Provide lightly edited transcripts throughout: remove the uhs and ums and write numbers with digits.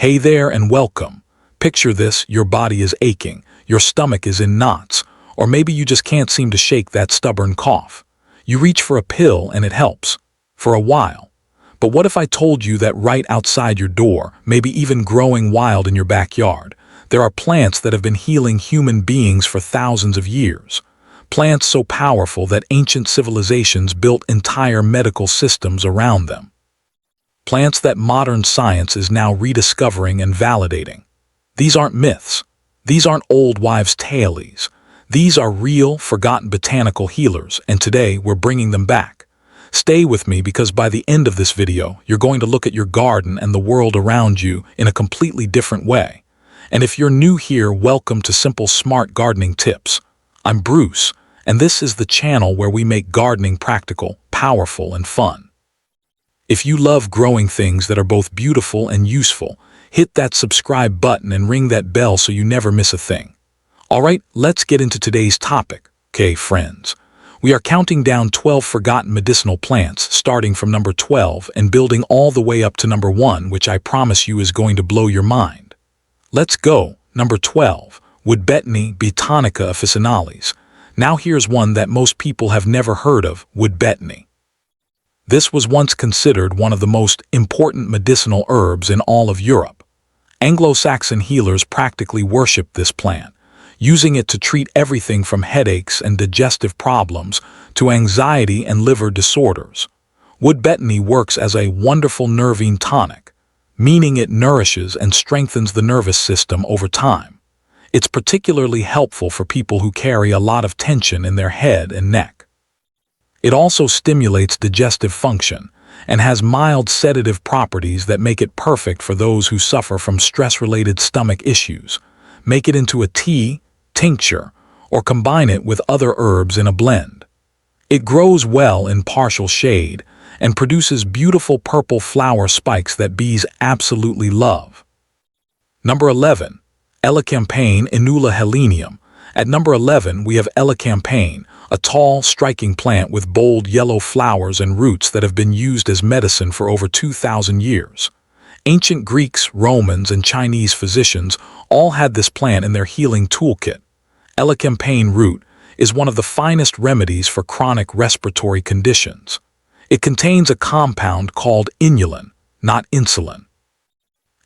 Hey there and welcome. Picture this: your body is aching, your stomach is in knots, or maybe you just can't seem to shake that stubborn cough. You reach for a pill and it helps. For a while. But what if I told you that right outside your door, maybe even growing wild in your backyard, there are plants that have been healing human beings for thousands of years? Plants so powerful that ancient civilizations built entire medical systems around them. Plants that modern science is now rediscovering and validating. These aren't myths. These aren't old wives' tales. These are real, forgotten botanical healers, and today we're bringing them back. Stay with me because by the end of this video, you're going to look at your garden and the world around you in a completely different way. And if you're new here, welcome to Simple Smart Gardening Tips. I'm Bruce, and this is the channel where we make gardening practical, powerful, and fun. If you love growing things that are both beautiful and useful, hit that subscribe button and ring that bell so you never miss a thing. Alright, let's get into today's topic. Okay, friends. We are counting down 12 forgotten medicinal plants, starting from number 12 and building all the way up to number 1, which I promise you is going to blow your mind. Let's go. Number 12. Woodbetony Botanica officinalis. Now here's one that most people have never heard of, woodbetony. This was once considered one of the most important medicinal herbs in all of Europe. Anglo-Saxon healers practically worshipped this plant, using it to treat everything from headaches and digestive problems to anxiety and liver disorders. Woodbetony works as a wonderful nervine tonic, meaning it nourishes and strengthens the nervous system over time. It's particularly helpful for people who carry a lot of tension in their head and neck. It also stimulates digestive function and has mild sedative properties that make it perfect for those who suffer from stress-related stomach issues. Make it into a tea, tincture, or combine it with other herbs in a blend. It grows well in partial shade and produces beautiful purple flower spikes that bees absolutely love. Number 11. Elecampane Inula helenium. At number 11, we have elecampane, a tall, striking plant with bold yellow flowers and roots that have been used as medicine for over 2,000 years. Ancient Greeks, Romans, and Chinese physicians all had this plant in their healing toolkit. Elecampane root is one of the finest remedies for chronic respiratory conditions. It contains a compound called inulin, not insulin,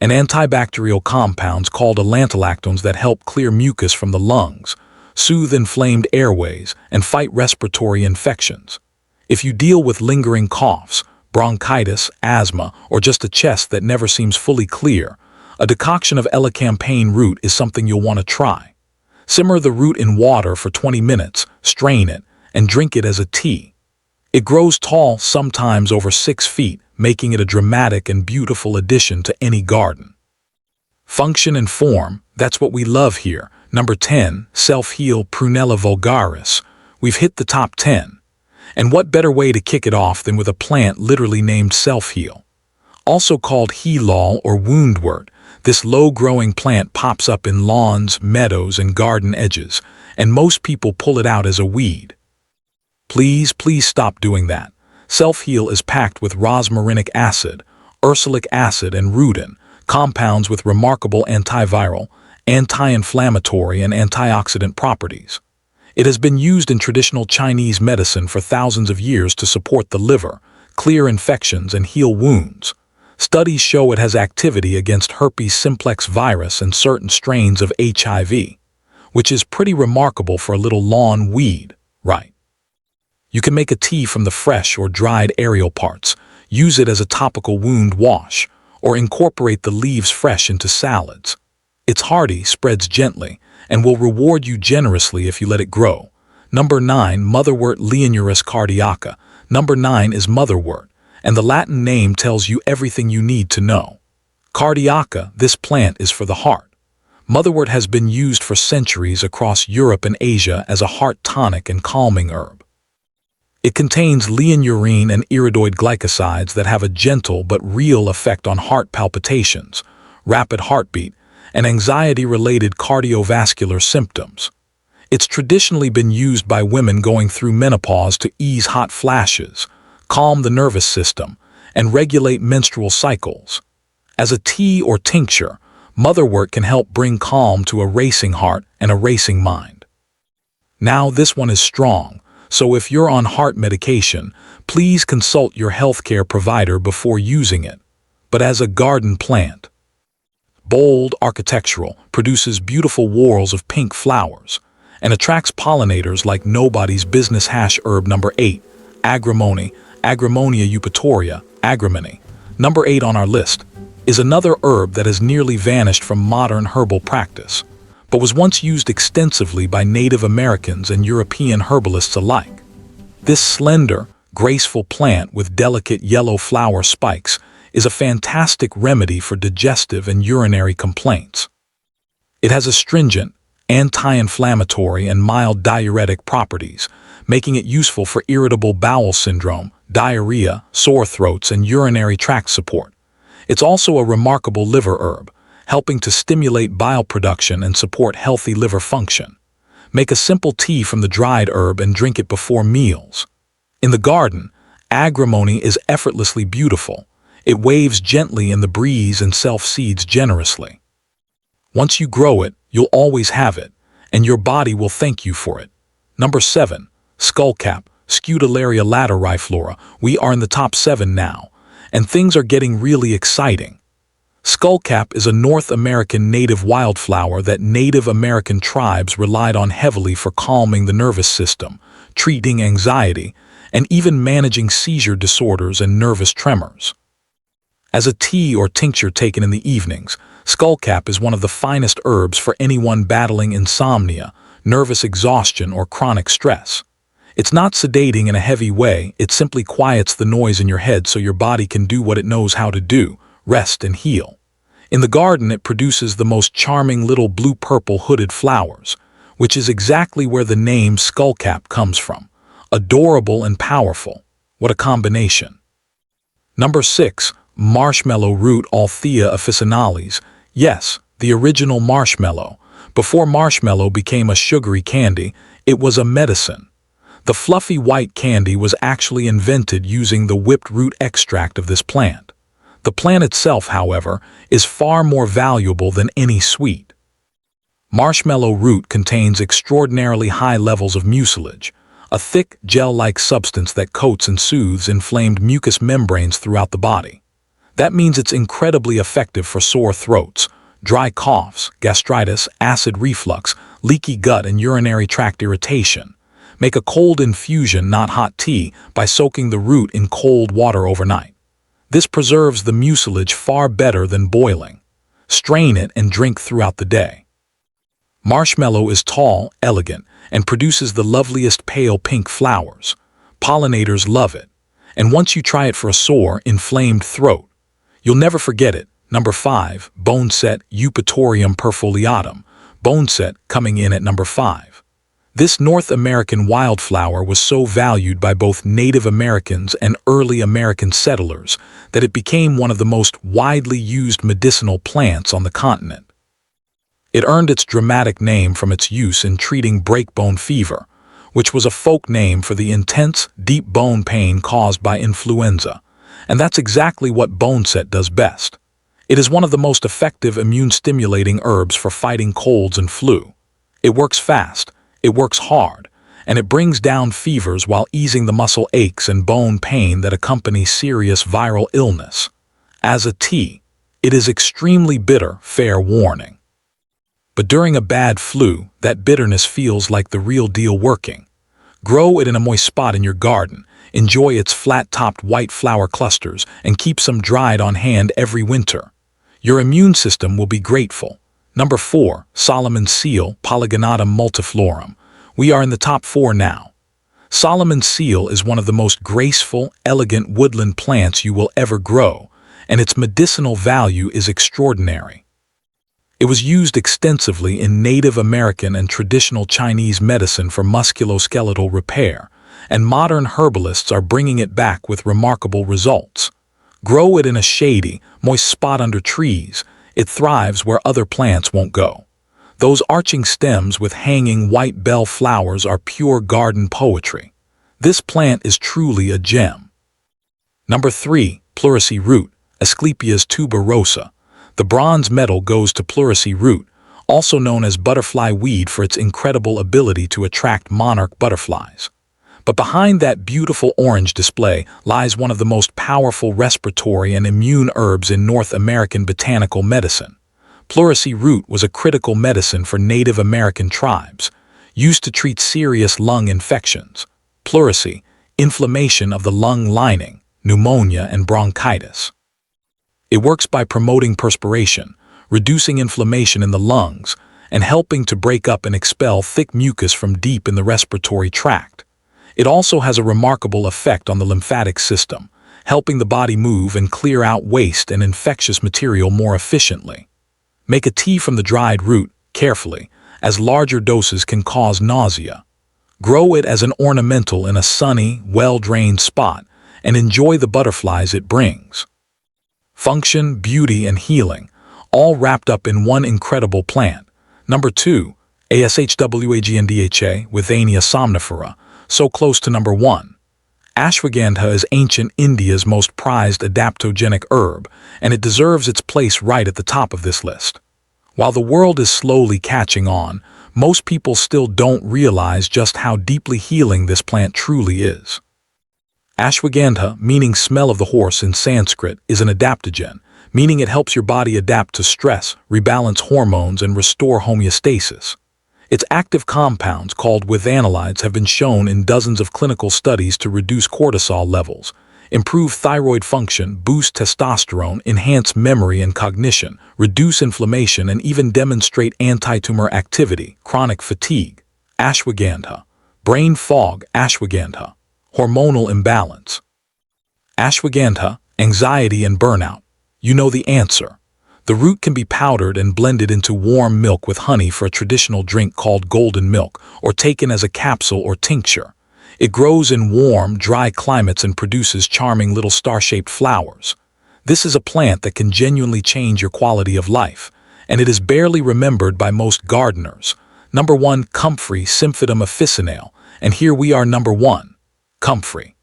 and antibacterial compounds called allantoactons that help clear mucus from the lungs, soothe inflamed airways, and fight respiratory infections. If you deal with lingering coughs, bronchitis, asthma, or just a chest that never seems fully clear, a decoction of elecampane root is something you'll want to try. Simmer the root in water for 20 minutes, strain it, and drink it as a tea. It grows tall, sometimes over 6 feet, making it a dramatic and beautiful addition to any garden. Function and form, that's what we love here. Number 10, Self-Heal Prunella vulgaris. We've hit the top 10. And what better way to kick it off than with a plant literally named Self-Heal? Also called Healol or woundwort, this low-growing plant pops up in lawns, meadows, and garden edges, and most people pull it out as a weed. Please stop doing that. Self-Heal is packed with rosmarinic acid, ursolic acid, and rutin, compounds with remarkable antiviral, anti-inflammatory, and antioxidant properties. It has been used in traditional Chinese medicine for thousands of years to support the liver, clear infections, and heal wounds. Studies show it has activity against herpes simplex virus and certain strains of HIV, which is pretty remarkable for a little lawn weed, right? You can make a tea from the fresh or dried aerial parts, use it as a topical wound wash, or incorporate the leaves fresh into salads. It's hardy, spreads gently, and will reward you generously if you let it grow. Number 9, Motherwort Leonuris cardiaca. Number 9 is motherwort, and the Latin name tells you everything you need to know. Cardiaca, this plant is for the heart. Motherwort has been used for centuries across Europe and Asia as a heart tonic and calming herb. It contains leonurine and iridoid glycosides that have a gentle but real effect on heart palpitations, rapid heartbeat, and anxiety-related cardiovascular symptoms. It's traditionally been used by women going through menopause to ease hot flashes, calm the nervous system, and regulate menstrual cycles. As a tea or tincture, motherwort can help bring calm to a racing heart and a racing mind. Now this one is strong, so if you're on heart medication, please consult your healthcare provider before using it. But as a garden plant, bold, architectural, produces beautiful whorls of pink flowers, and attracts pollinators like nobody's business. Herb number 8, agrimony, Agrimonia eupatoria, agrimony. Number 8 on our list is another herb that has nearly vanished from modern herbal practice, but was once used extensively by Native Americans and European herbalists alike. This slender, graceful plant with delicate yellow flower spikes is a fantastic remedy for digestive and urinary complaints. It has astringent, anti-inflammatory, and mild diuretic properties, making it useful for irritable bowel syndrome, diarrhea, sore throats, and urinary tract support. It's also a remarkable liver herb, helping to stimulate bile production and support healthy liver function. Make a simple tea from the dried herb and drink it before meals. In the garden, agrimony is effortlessly beautiful. It waves gently in the breeze and self-seeds generously. Once you grow it, you'll always have it, and your body will thank you for it. Number 7, skullcap, Scutellaria lateriflora. We are in the top 7 now, and things are getting really exciting. Skullcap is a North American native wildflower that Native American tribes relied on heavily for calming the nervous system, treating anxiety, and even managing seizure disorders and nervous tremors. As a tea or tincture taken in the evenings, skullcap is one of the finest herbs for anyone battling insomnia, nervous exhaustion, or chronic stress. It's not sedating in a heavy way, it simply quiets the noise in your head so your body can do what it knows how to do, rest and heal. In the garden, it produces the most charming little blue-purple hooded flowers, which is exactly where the name skullcap comes from. Adorable and powerful. What a combination. Number 6. Marshmallow root, Althea officinalis. Yes, the original marshmallow. Before marshmallow became a sugary candy, it was a medicine. The fluffy white candy was actually invented using the whipped root extract of this plant. The plant itself, however, is far more valuable than any sweet. Marshmallow root contains extraordinarily high levels of mucilage, a thick, gel-like substance that coats and soothes inflamed mucous membranes throughout the body. That means it's incredibly effective for sore throats, dry coughs, gastritis, acid reflux, leaky gut, and urinary tract irritation. Make a cold infusion, not hot tea, by soaking the root in cold water overnight. This preserves the mucilage far better than boiling. Strain it and drink throughout the day. Marshmallow is tall, elegant, and produces the loveliest pale pink flowers. Pollinators love it, and once you try it for a sore, inflamed throat, you'll never forget it. Number 5, boneset, Eupatorium perfoliatum. Boneset coming in at number 5. This North American wildflower was so valued by both Native Americans and early American settlers that it became one of the most widely used medicinal plants on the continent. It earned its dramatic name from its use in treating breakbone fever, which was a folk name for the intense, deep bone pain caused by influenza. And that's exactly what boneset does best. It is one of the most effective immune-stimulating herbs for fighting colds and flu. It works fast, it works hard, and it brings down fevers while easing the muscle aches and bone pain that accompany serious viral illness. As a tea, it is extremely bitter, fair warning. But during a bad flu, that bitterness feels like the real deal working. Grow it in a moist spot in your garden, enjoy its flat-topped white flower clusters, and keep some dried on hand every winter. Your immune system will be grateful. Number 4, Solomon's seal, Polygonatum multiflorum. We are in the top 4 now. Solomon's seal is one of the most graceful, elegant woodland plants you will ever grow, and its medicinal value is extraordinary. It was used extensively in Native American and traditional Chinese medicine for musculoskeletal repair, and modern herbalists are bringing it back with remarkable results. Grow it in a shady, moist spot under trees. It thrives where other plants won't go. Those arching stems with hanging white bell flowers are pure garden poetry. This plant is truly a gem. Number 3, pleurisy root, Asclepias tuberosa. The bronze medal goes to pleurisy root, also known as butterfly weed for its incredible ability to attract monarch butterflies. But behind that beautiful orange display lies one of the most powerful respiratory and immune herbs in North American botanical medicine. Pleurisy root was a critical medicine for Native American tribes, used to treat serious lung infections. Pleurisy, inflammation of the lung lining, pneumonia, and bronchitis. It works by promoting perspiration, reducing inflammation in the lungs, and helping to break up and expel thick mucus from deep in the respiratory tract. It also has a remarkable effect on the lymphatic system, helping the body move and clear out waste and infectious material more efficiently. Make a tea from the dried root, carefully, as larger doses can cause nausea. Grow it as an ornamental in a sunny, well-drained spot, and enjoy the butterflies it brings. Function, beauty, and healing, all wrapped up in one incredible plant. Number 2, Ashwagandha Withania somnifera, so close to number 1. Ashwagandha is ancient India's most prized adaptogenic herb, and it deserves its place right at the top of this list. While the world is slowly catching on, most people still don't realize just how deeply healing this plant truly is. Ashwagandha, meaning smell of the horse in Sanskrit, is an adaptogen, meaning it helps your body adapt to stress, rebalance hormones, and restore homeostasis. Its active compounds, called withanolides, have been shown in dozens of clinical studies to reduce cortisol levels, improve thyroid function, boost testosterone, enhance memory and cognition, reduce inflammation, and even demonstrate anti-tumor activity. Chronic fatigue, ashwagandha. Brain fog, ashwagandha. Hormonal imbalance, ashwagandha. Anxiety and burnout. You know the answer. The root can be powdered and blended into warm milk with honey for a traditional drink called golden milk, or taken as a capsule or tincture. It grows in warm, dry climates and produces charming little star-shaped flowers. This is a plant that can genuinely change your quality of life, and it is barely remembered by most gardeners. Number 1, Comfrey Symphytum officinale, and here we are number 1, Comfrey.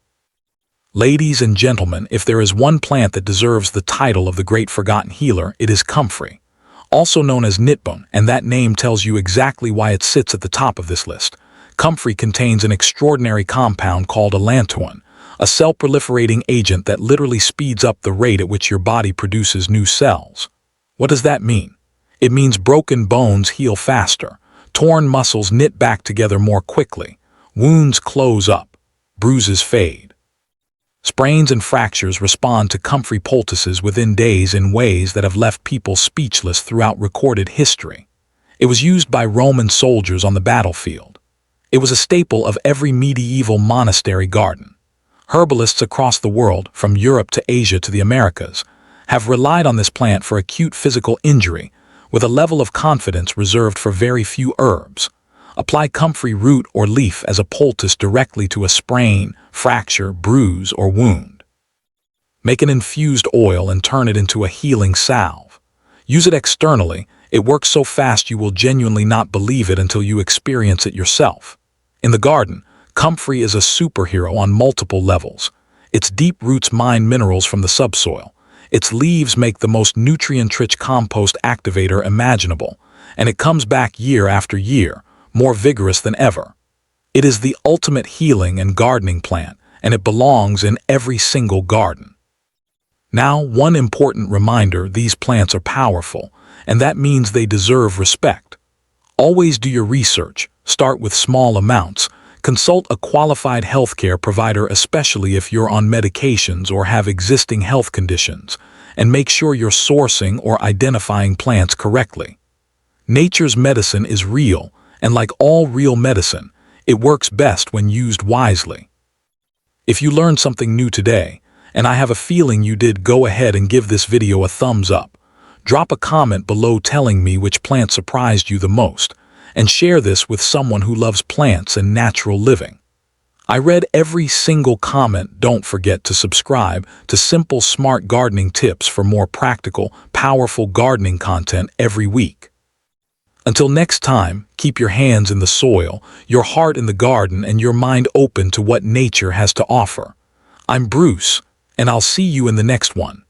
Ladies and gentlemen, if there is one plant that deserves the title of the great forgotten healer, it is Comfrey, also known as nitbun, and that name tells you exactly why it sits at the top of this list. Comfrey contains an extraordinary compound called allantoin, a cell-proliferating agent that literally speeds up the rate at which your body produces new cells. What does that mean? It means broken bones heal faster, torn muscles knit back together more quickly, wounds close up, bruises fade. Sprains and fractures respond to Comfrey poultices within days in ways that have left people speechless throughout recorded history. It was used by Roman soldiers on the battlefield. It was a staple of every medieval monastery garden. Herbalists across the world, from Europe to Asia to the Americas, have relied on this plant for acute physical injury, with a level of confidence reserved for very few herbs. Apply Comfrey root or leaf as a poultice directly to a sprain, fracture, bruise, or wound. Make an infused oil and turn it into a healing salve. Use it externally. It works so fast you will genuinely not believe it until you experience it yourself. In the garden, Comfrey is a superhero on multiple levels. Its deep roots mine minerals from the subsoil. Its leaves make the most nutrient-rich compost activator imaginable, and it comes back year after year, more vigorous than ever. It is the ultimate healing and gardening plant, and it belongs in every single garden. Now, one important reminder: these plants are powerful, and that means they deserve respect. Always do your research, start with small amounts, consult a qualified healthcare provider, especially if you're on medications or have existing health conditions, and make sure you're sourcing or identifying plants correctly. Nature's medicine is real, and like all real medicine, it works best when used wisely. If you learned something new today, and I have a feeling you did, go ahead and give this video a thumbs up. Drop a comment below telling me which plant surprised you the most, and share this with someone who loves plants and natural living. I read every single comment. Don't forget to subscribe to Simple Smart Gardening Tips for more practical, powerful gardening content every week. Until next time, keep your hands in the soil, your heart in the garden, and your mind open to what nature has to offer. I'm Bruce, and I'll see you in the next one.